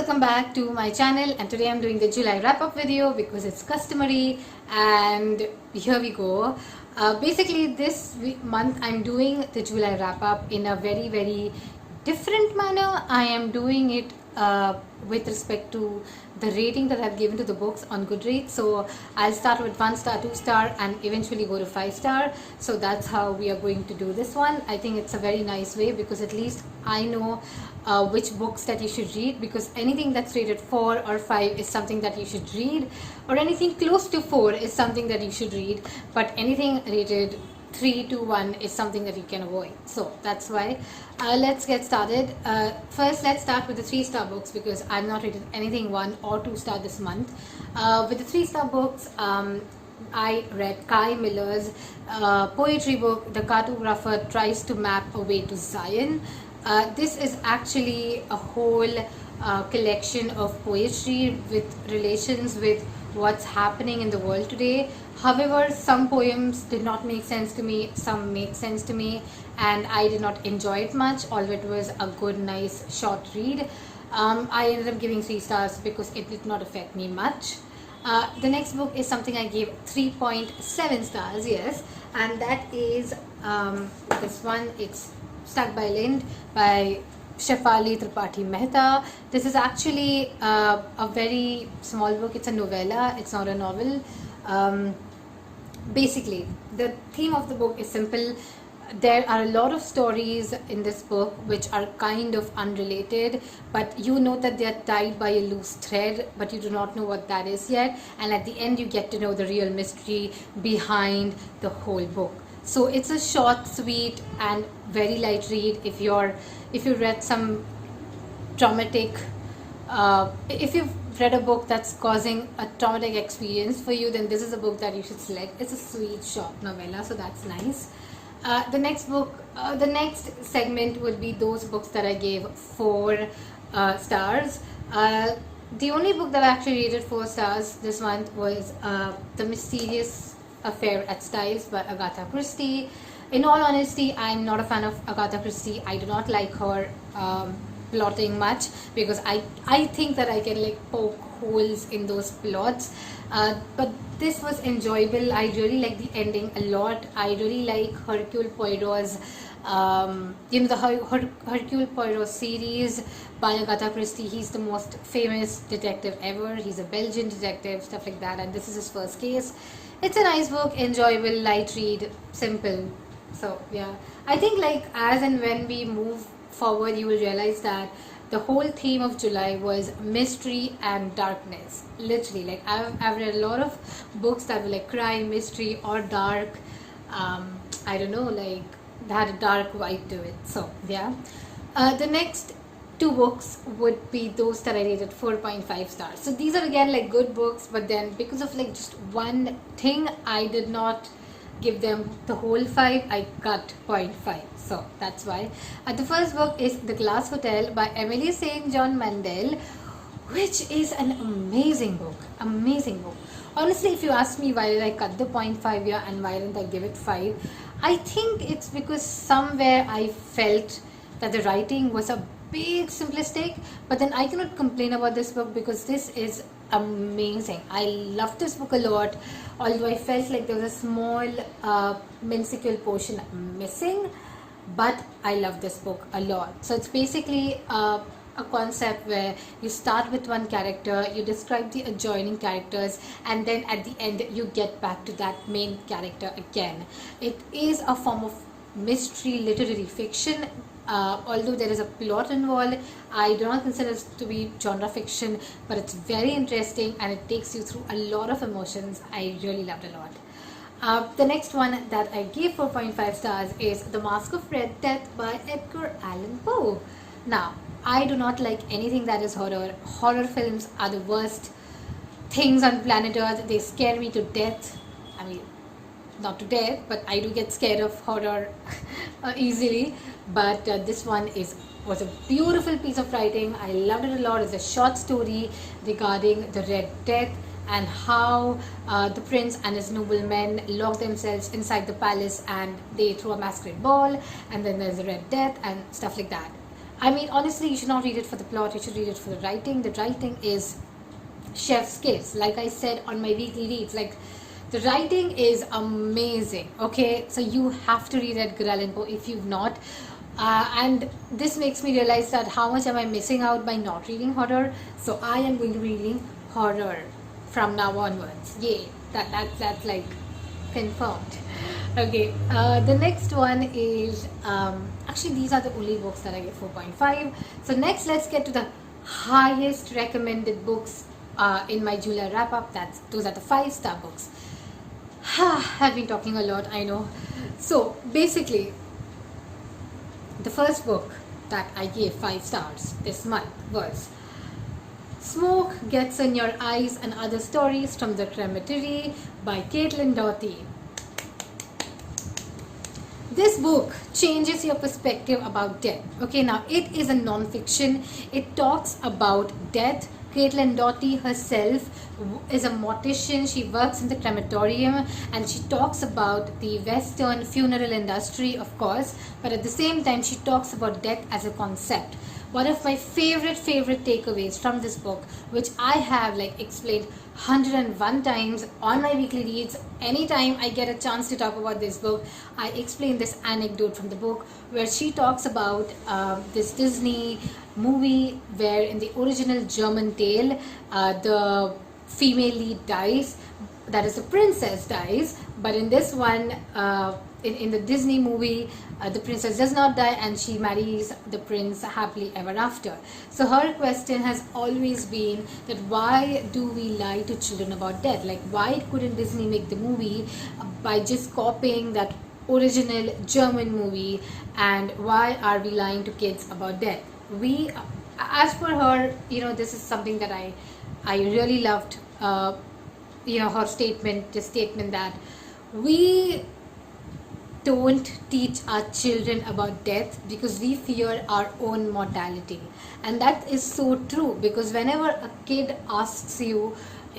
welcome back to my channel, and today I'm doing the July wrap-up video because it's customary, and here we go. Basically this month I'm doing the July wrap-up in a very different manner. I am doing it with respect to the rating that I've given to the books on Goodreads. So I'll start with 1 star, 2 star, and eventually go to 5 star. So that's how we are going to do this one. I think it's a very nice way because at least I know which books that you should read, because anything that's rated 4 or 5 is something that you should read, or anything close to 4 is something that you should read, but anything rated 3 to 1 is something that you can avoid. So that's why let's get started. First, let's start with the 3-star books because I'm not rated anything 1 or 2 star this month. With the 3-star books, I read Kai Miller's poetry book, The Cartographer Tries to Map a Way to Zion. This is actually a whole collection of poetry with relations with what's happening in the world today. However, some poems did not make sense to me, some made sense to me, and I did not enjoy it much, although it was a good, nice, short read. I ended up giving 3 stars because it did not affect me much. The next book is something I gave 3.7 stars, yes, and that is this one. It's Stuck by Lind by Shefali Tripathi Mehta. This is actually a very small book. It's a novella, it's not a novel. Basically, the theme of the book is simple. There are a lot of stories in this book which are kind of unrelated, but you know that they are tied by a loose thread, but you do not know what that is yet, and at the end you get to know the real mystery behind the whole book. So it's a short, sweet, and very light read. If you read some traumatic, if you've read a book that's causing a traumatic experience for you, then this is a book that you should select. It's a sweet, short novella, so that's nice. The next book, the next segment would be those books that I gave 4 stars. The only book that I actually rated 4 stars this month was The Mysterious Affair at Styles by Agatha Christie. In all honesty, I'm not a fan of Agatha Christie. I do not like her plotting much because I think that I can like poke holes in those plots. But this was enjoyable. I really like the ending a lot. I really like Hercule Poirot's, the Hercule Poirot series by Agatha Christie. He's the most famous detective ever. He's a Belgian detective, stuff like that. And this is his first case. It's a nice book, enjoyable, light read, simple. So yeah, I think like as and when we move forward, you will realize that the whole theme of July was mystery and darkness. Literally, like I've read a lot of books that were like crime, mystery, or dark. I don't know, like that had a dark vibe to it. So yeah, the next 2 books would be those that I rated 4.5 stars. So these are again like good books, but then because of like just one thing, I did not give them the whole 5. I cut 0.5. So that's why. The first book is The Glass Hotel by Emily St. John Mandel, which is an amazing book. Amazing book. Honestly, if you ask me why did I cut the 0.5 here and why didn't I give it 5, I think it's because somewhere I felt that the writing was a bit simplistic, but then I cannot complain about this book because this is amazing. I love this book a lot, although I felt like there was a small minuscule portion missing, but I love this book a lot. So it's basically a concept where you start with one character, you describe the adjoining characters, and then at the end you get back to that main character again. It is a form of mystery literary fiction. Although there is a plot involved, I do not consider it to be genre fiction, but it's very interesting and it takes you through a lot of emotions. I really loved a lot. The next one that I gave 4.5 stars is The Mask of Red Death by Edgar Allan Poe. Now, I do not like anything that is horror. Horror films are the worst things on planet Earth. They scare me to death. I mean, not to death, but I do get scared of horror easily. But this one was a beautiful piece of writing. I loved it a lot. It's a short story regarding the Red Death and how the prince and his noblemen lock themselves inside the palace and they throw a masquerade ball, and then there's a Red Death and stuff like that. I mean, honestly, you should not read it for the plot, you should read it for the writing. The writing is chef's kiss. Like I said on my weekly reads, like the writing is amazing. Okay, so you have to read Edgar Allan Poe if you've not. And this makes me realize that how much am I missing out by not reading horror. So I am going to be reading horror from now onwards. Yay, that's like confirmed. Okay, the next one is actually these are the only books that I get 4.5. So next, let's get to the highest recommended books in my July wrap up. Those are the 5-star books. I've been talking a lot, I know. So basically, the first book that I gave 5 stars this month was Smoke Gets in Your Eyes and Other Stories from the Cemetery by Caitlin Doughty. This book changes your perspective about death. Okay, now it is a non-fiction. It talks about death. Caitlin Doughty herself is a mortician. She works in the crematorium and she talks about the Western funeral industry, of course, but at the same time she talks about death as a concept. One of my favorite takeaways from this book, which I have like explained 101 times on my weekly reads. Anytime I get a chance to talk about this book, I explain this anecdote from the book where she talks about this Disney movie where in the original German tale, the female lead dies, that is the princess dies, but in this one, in the Disney movie, the princess does not die and she marries the prince happily ever after. So her question has always been that why do we lie to children about death? Like, why couldn't Disney make the movie by just copying that original German movie, and why are we lying to kids about death? As for her, this is something that I really loved, her statement, the statement that we don't teach our children about death because we fear our own mortality. And that is so true, because whenever a kid asks you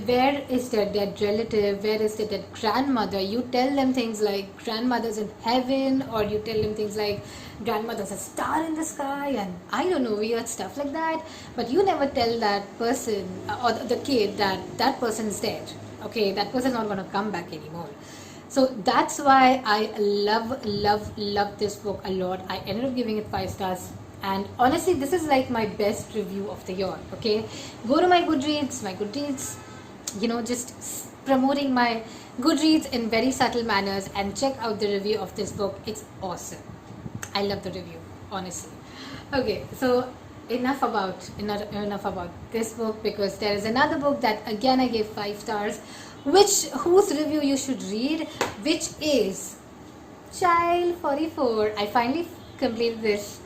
where is their dead relative, where is their dead grandmother, you tell them things like grandmother's in heaven, or you tell them things like grandmother's a star in the sky, and I don't know, weird stuff like that. But you never tell that person or the kid that person is dead. Okay, that person's not going to come back anymore. So that's why I love this book a lot. I ended up giving it 5 stars. And honestly, this is like my best review of the year. Okay, go to my Goodreads, just promoting my Goodreads in very subtle manners, and check out the review of this book. It's awesome. I love the review, honestly. Okay, so enough about this book, because there is another book that again I gave 5 stars, whose review you should read, which is Child 44. I finally completed this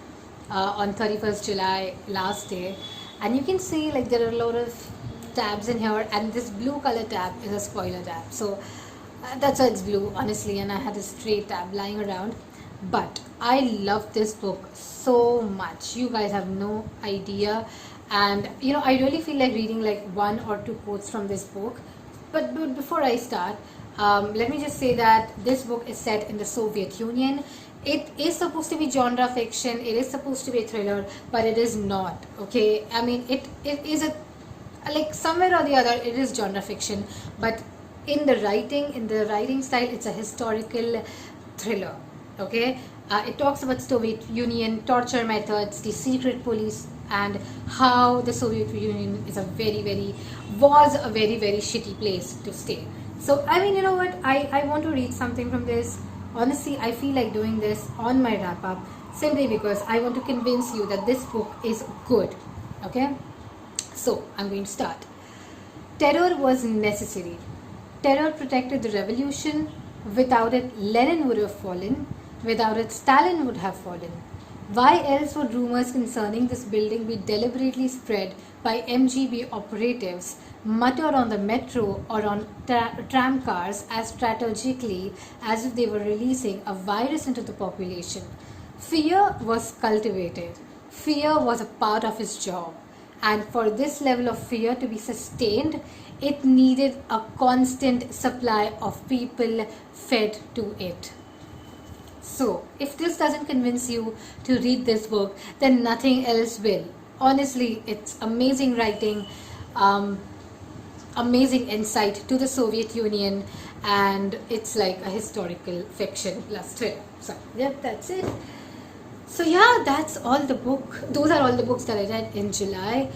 on 31st July last day, and you can see like there are a lot of tabs in here, and this blue color tab is a spoiler tab, so that's why it's blue, honestly, and I had a straight tab lying around. But I love this book so much, you guys have no idea. And I really feel like reading like 1 or 2 quotes from this book. But before I start, let me just say that this book is set in the Soviet Union. It is supposed to be genre fiction, it is supposed to be a thriller, but it is not. Okay, I mean it is like somewhere or the other it is genre fiction, but in the writing style, it's a historical thriller. Okay, it talks about Soviet Union torture methods, the secret police, and how the Soviet Union was a very shitty place to stay. So I mean, you know what, I want to read something from this. Honestly, I feel like doing this on my wrap up simply because I want to convince you that this book is good. Okay, so I'm going to start. Terror was necessary. Terror protected the revolution. Without it, Lenin would have fallen. Without it, Stalin would have fallen. Why else would rumors concerning this building be deliberately spread by MGB operatives, muttered on the metro or on tram cars as strategically as if they were releasing a virus into the population? Fear was cultivated. Fear was a part of his job. And for this level of fear to be sustained, it needed a constant supply of people fed to it. So if this doesn't convince you to read this book, then nothing else will. Honestly, it's amazing writing, amazing insight to the Soviet Union, and it's like a historical fiction plus thriller. So yeah, that's it. So yeah, that's all the book. Those are all the books that I read in July.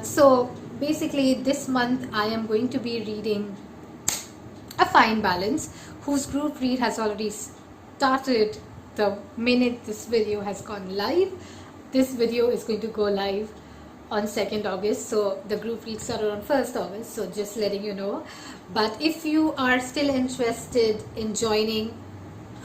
So basically, this month I am going to be reading A Fine Balance, whose group read has already started the minute this video has gone live. This video is going to go live on 2nd August, so the group read started on 1st August, so just letting you know. But if you are still interested in joining,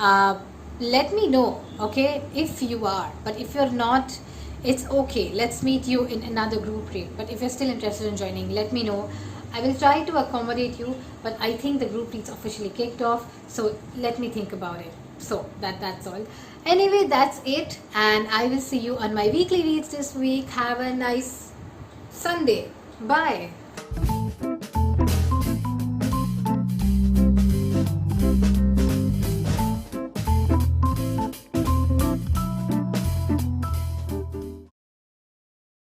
let me know, okay, if you are. But if you're not, it's okay, let's meet you in another group read. But if you're still interested in joining, let me know. I will try to accommodate you, but I think the group reads officially kicked off, so let me think about it. So that's all. Anyway, that's it, and I will see you on my weekly reads this week. Have a nice Sunday. Bye.